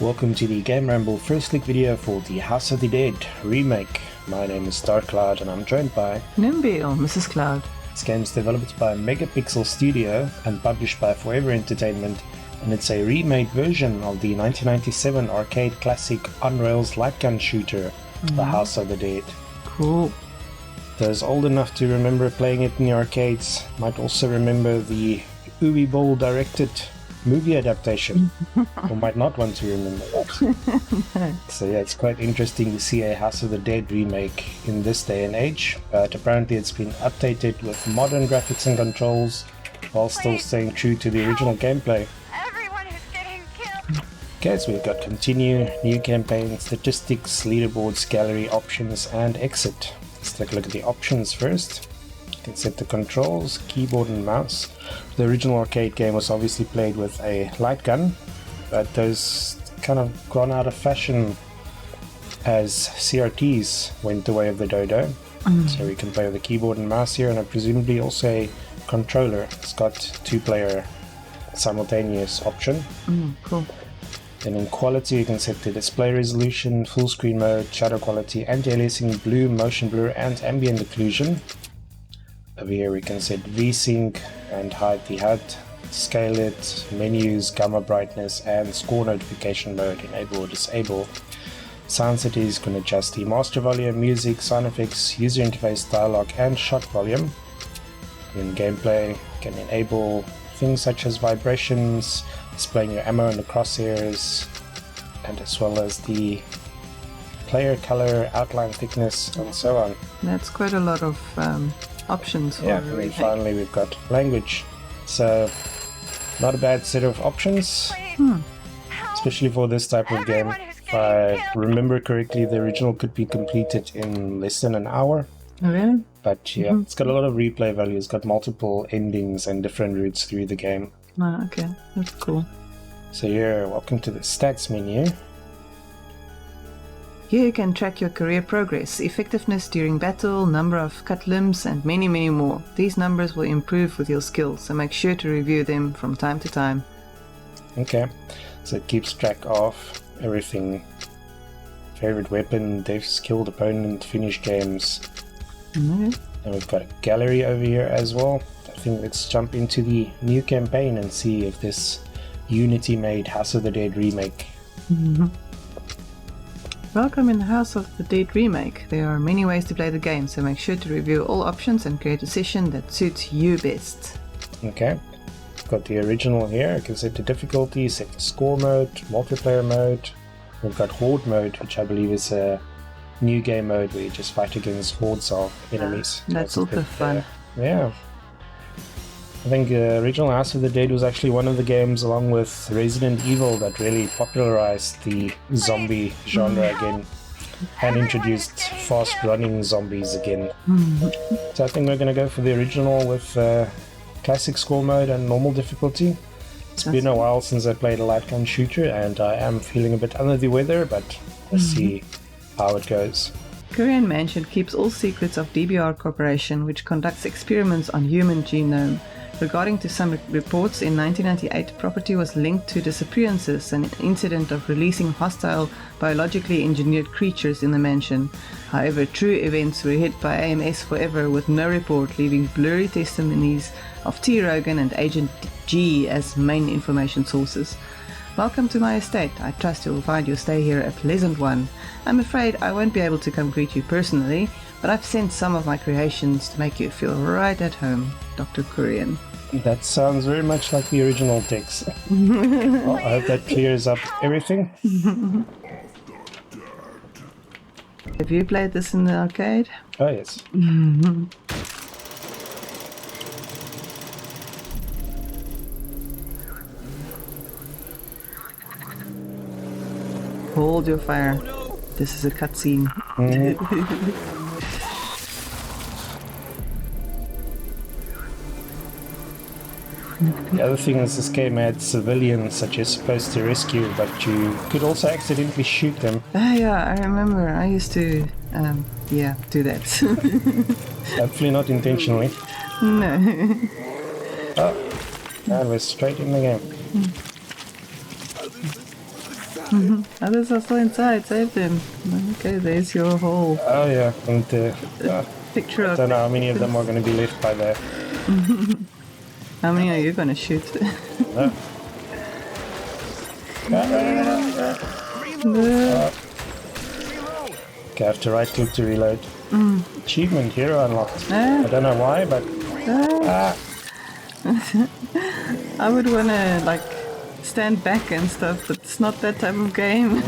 Welcome to the GAMERamble first look video for the House of the Dead remake. My name is Cloud and I'm joined by Nimby or Mrs. Cloud. This game is developed by Megapixel Studio and published by Forever Entertainment, and it's a remade version of the 1997 arcade classic on-rails light gun shooter, The House of the Dead. Cool. Those old enough to remember playing it in the arcades might also remember the Uwe Boll directed movie adaptation, or might not want to remember that. So yeah, it's quite interesting to see a House of the Dead remake in this day and age, but apparently it's been updated with modern graphics and controls while still staying true to the original gameplay. Everyone is getting killed. Okay, so we've got continue, new campaign, statistics, leaderboards, gallery, options, and exit. Let's take a look at the options first. You can set the controls, keyboard and mouse. The original arcade game was obviously played with a light gun, but those kind of gone out of fashion as CRTs went the way of the dodo. So we can play with the keyboard and mouse here, and presumably also a controller. It's got two-player simultaneous option. Cool. Then in quality you can set the display resolution, full screen mode, shadow quality, anti-aliasing, blue, motion blur and ambient occlusion. Over here we can set VSync and hide the HUD, scale it, menus, gamma brightness and score notification mode, enable or disable. Sound settings can adjust the master volume, music, sound effects, user interface, dialogue and shot volume. In gameplay you can enable things such as vibrations, displaying your ammo in the crosshairs, and as well as the player color, outline thickness and so on. That's quite a lot of options for Yeah, and then remake. finally we've got language. So, not a bad set of options, especially for this type of game. If I remember correctly, the original could be completed in less than an hour. Oh, really? But yeah, it's got a lot of replay value. It's got multiple endings and different routes through the game. Ah, okay, that's cool. So here, welcome to the stats menu. Here you can track your career progress, effectiveness during battle, number of cut limbs, and many more. These numbers will improve with your skills, so make sure to review them from time to time. Okay, so it keeps track of everything. Favorite weapon, deaths, killed opponent, finished games. Okay. And we've got a gallery over here as well. I think let's jump into the new campaign and see if this Unity-made House of the Dead remake. Welcome in the House of the Dead remake. There are many ways to play the game, so make sure to review all options and create a session that suits you best. Okay, got the original here. I can set the difficulty, set the score mode, multiplayer mode. We've got horde mode, which I believe is a new game mode where you just fight against hordes of enemies. That's a also bit, fun. Yeah. I think original House of the Dead was actually one of the games, along with Resident Evil, that really popularized the zombie genre again and introduced fast-running zombies again. So I think we're going to go for the original with classic score mode and normal difficulty. It's been a while since I played a light gun shooter, and I am feeling a bit under the weather, but let's see how it goes. Curien Mansion keeps all secrets of DBR Corporation, which conducts experiments on human genome. Regarding to some reports, in 1998, property was linked to disappearances and an incident of releasing hostile, biologically engineered creatures in the mansion. However, true events were hid by AMS forever, with no report, leaving blurry testimonies of T. Rogan and Agent G as main information sources. Welcome to my estate. I trust you'll find your stay here a pleasant one. I'm afraid I won't be able to come greet you personally, but I've sent some of my creations to make you feel right at home, Dr. Curien. That sounds very much like the original text. Well, I hope that clears up everything. Have you played this in the arcade? Oh yes. Hold your fire. This is a cutscene. The other thing is this game had civilians that you're supposed to rescue, but you could also accidentally shoot them. Ah, yeah, I remember. I used to, do that. Hopefully not intentionally. No. Oh, and we're straight in the game. Others are still inside. Save them. Okay, there's your hole. Oh yeah, and Picture I of. don't know how many of them are going to be left by there. How many are you gonna shoot? No. No. Okay, I have to right click to reload. Achievement hero unlocked. Ah. I don't know why, but I would wanna like stand back and stuff, but it's not that type of game.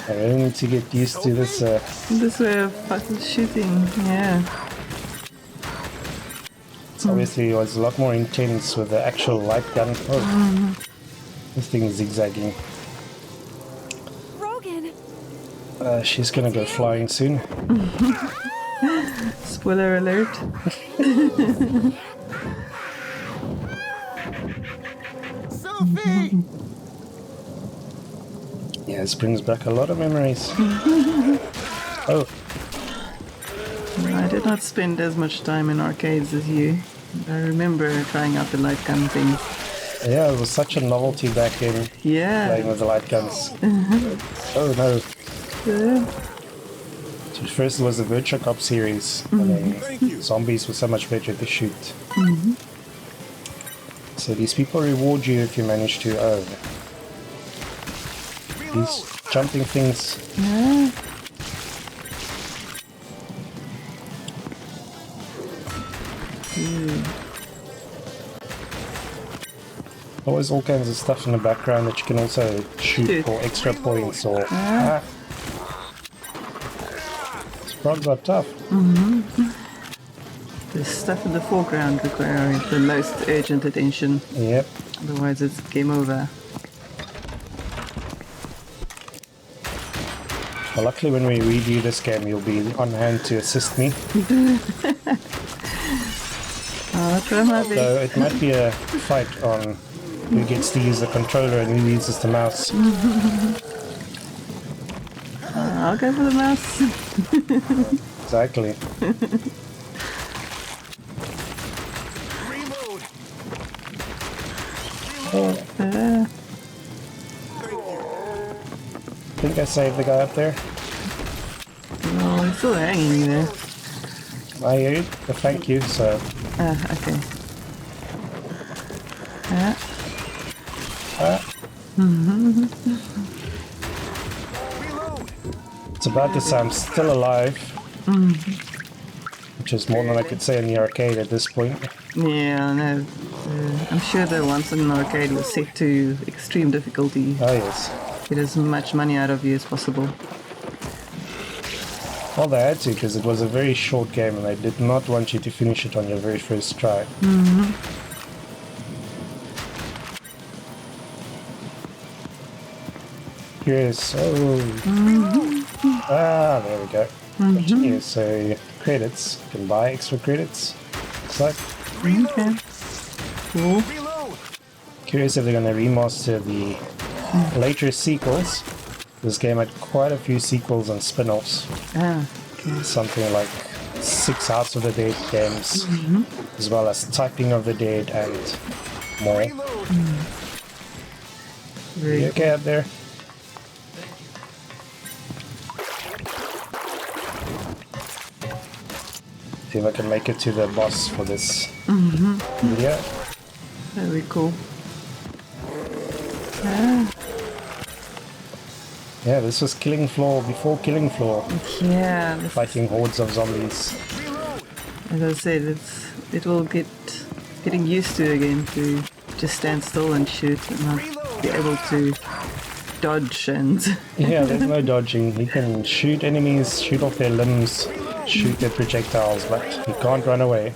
I really need to get used to this. This way of fucking shooting, yeah. It's obviously was a lot more intense with the actual light gun. Oh, this thing is zigzagging. Rogan. She's gonna go flying soon. Spoiler alert. Sophie. Yeah, this brings back a lot of memories. Oh, I did not spend as much time in arcades as you. I remember trying out the light gun thing. yeah, it was such a novelty back then, Yeah. playing with the light guns. Oh no. Yeah. So first it was the Virtua Cop series, and then zombies were so much better to shoot. So these people reward you if you manage to. Oh, these jumping things. Yeah. Always all kinds of stuff in the background that you can also shoot for extra points or. These frogs are tough. The stuff in the foreground require the most urgent attention. Yep. Otherwise it's game over. Well, luckily when we review this game, you'll be on hand to assist me. I'll try my best. So it might be a fight on who gets to use the controller and who uses the mouse. I'll go for the mouse. Exactly. Oh, I think I saved the guy up there. No, he's still hanging there. I hear you, but thank you, so Okay. Yeah. it's about to say I'm still alive. Which is more than I could say in the arcade at this point. Yeah, no. I'm sure the ones in the arcade was set to extreme difficulty. Oh yes. Get as much money out of you as possible. Well, they had to, because it was a very short game and they did not want you to finish it on your very first try. Here's there we go. Continue. So credits, you can buy extra credits. So Okay. Cool. curious if they're going to remaster the later sequels. This game had quite a few sequels and spin-offs. Ah, okay. Something like 6 House of the Dead games, as well as Typing of the Dead and more. Very You okay up there? See if I can make it to the boss for this video. Very cool. Ah, Yeah, this was Killing Floor before Killing Floor, yeah. This, fighting hordes of zombies. as I said, it will getting used to again to just stand still and shoot and not be able to dodge and Yeah, there's no dodging. You can shoot enemies, shoot off their limbs, shoot their projectiles, but you can't run away.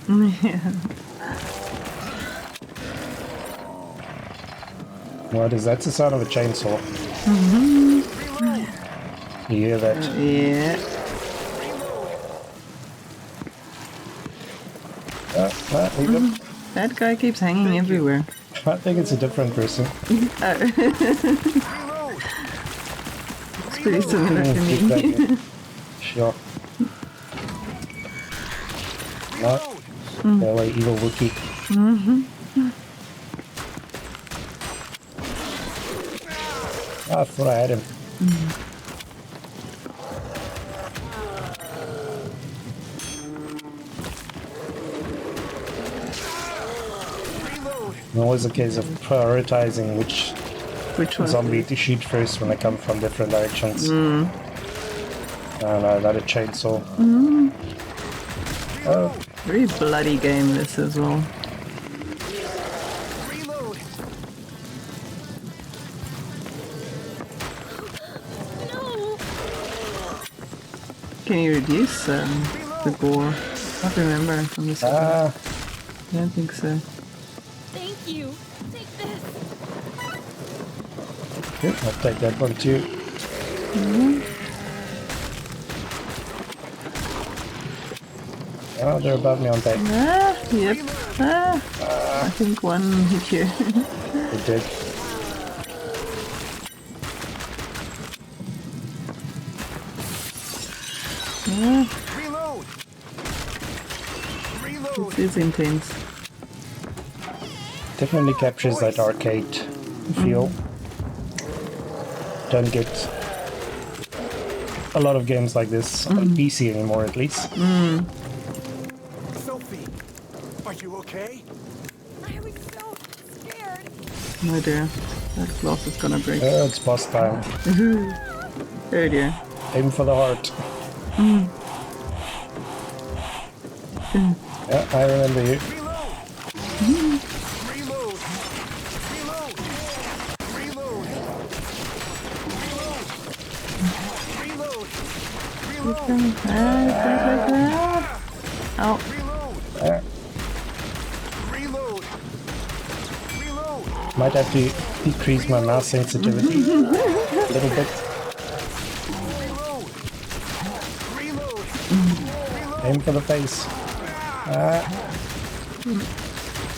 What is that? That's the sound of a chainsaw. You hear that? yeah. We got, That guy keeps hanging everywhere. I think it's a different person. It's pretty similar to Keep me. that in. Sure. No. Go away, evil Wookie. I thought I had him. Always a case of prioritizing which one? zombie to shoot first when they come from different directions. And another chainsaw. Oh, Very bloody game this as well. Reload. No! Can you reduce the gore? I can't remember from this. I don't think so. Thank you! Take this! okay, I'll take that one too. Oh, they're above me, aren't they? Yep. I think one hit you. They did. Reload. Reload. This is intense. Definitely captures that arcade feel. Don't get a lot of games like this on PC anymore, at least. Sophie, are you okay? I was so scared! Oh dear. That glass is gonna break. Oh, it's boss time. Oh dear. Aim for the heart. Yeah, I remember you. Reload. Reload. Reload. Reload. Reload. Reload. Oh, Reload. Reload. Reload. Might have to decrease my mouse sensitivity a little bit. Reload. Reload. Aim for the face.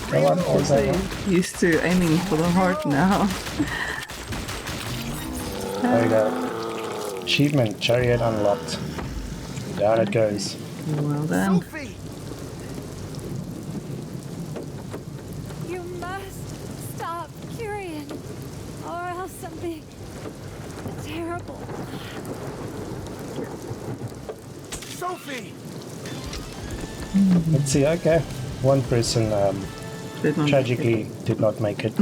Go on, or is that one? used to aiming for the heart now. There you go. Achievement, chariot unlocked. Down it goes. Well done. Sophie. You must stop Curien, or else something terrible. Sophie. Let's see, okay. One person Did not tragically did not make it.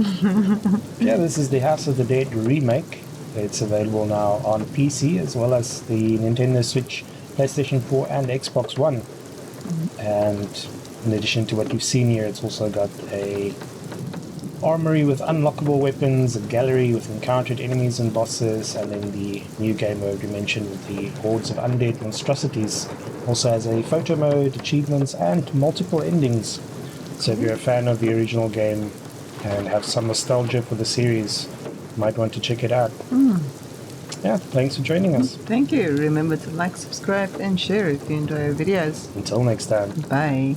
Yeah, this is the House of the Dead remake. It's available now on PC as well as the Nintendo Switch, PlayStation 4 and Xbox One. And in addition to what you've seen here, it's also got a armory with unlockable weapons, a gallery with encountered enemies and bosses, and then the new game mode we mentioned with the hordes of undead monstrosities. Also has a photo mode, achievements, and multiple endings. So if you're a fan of the original game and have some nostalgia for the series, you might want to check it out. Yeah, thanks for joining us. Thank you. Remember to like, subscribe, and share if you enjoy our videos. Until next time. Bye.